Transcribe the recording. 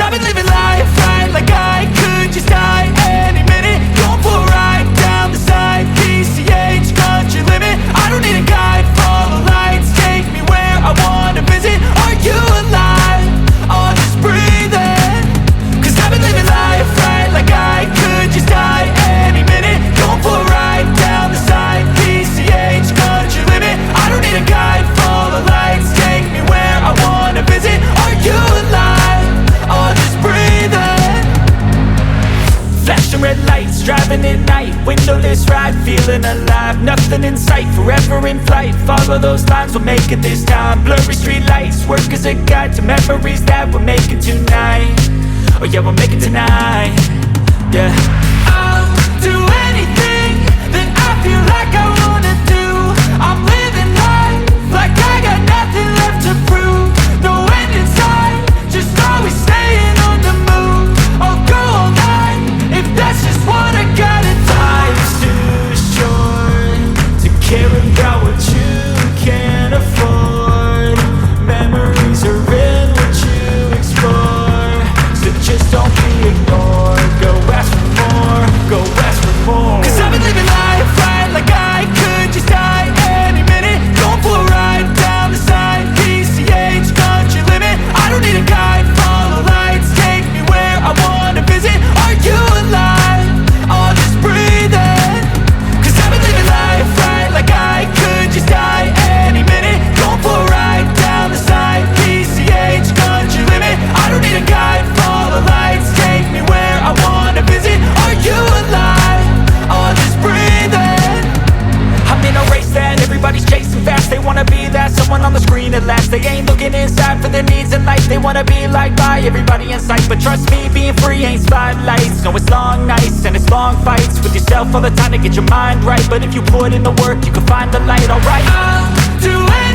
I've been living life right like I could just die any minute. Going for a ride down the side, PCH, country limit. I don't need a guide, follow lights, take me where I wanna visit. Are you alive? Or just breathing? Cause I've been living life right like I could just die any minute. Going for a ride down the side, PCH, country limit. I don't need a guide, follow lights, take me where I wanna visit. Are you alive? Or just breathing? Flashing red lights, driving at night, windowless ride, feeling alive. Nothing in sight, forever in flight. Follow those lines, we'll make it this time. Blurry street lights, work as a guide to memories that we're making tonight. Oh yeah, we'll make it tonight. Yeah. I'll do anything that I feel like I wanna do. I'm living life like I got nothing left to prove. No end in sight, just always staying on the move. I'll go all night if that's just what I gotta do. Life's too short to care about what you can't afford. Memories are in what you explore, so just don't be ignored. Go ask for more, go ask for more. Cause I've been living life right like I could just die any minute. Going for a ride down the side, PCH, country limit. I don't need a guide, follow lights, take me where I wanna visit. Are you alive? Or just breathing? Cause I've been living life right like I could just die any minute. Going for a ride down the side, PCH, country limit. I don't need a guide, follow lights, take me where I wanna visit. Are you alive? Or just breathing? I'm in a race that everybody's chasing fast. They wanna be that someone on the screen at last. They ain't looking inside for their needs in life. They wanna be liked by everybody in sight. But trust me, being free ain't spotlights. No, it's long nights and it's long fights with yourself all the time to get your mind right. But if you put in the work, you can find the light, alright? I'll do it.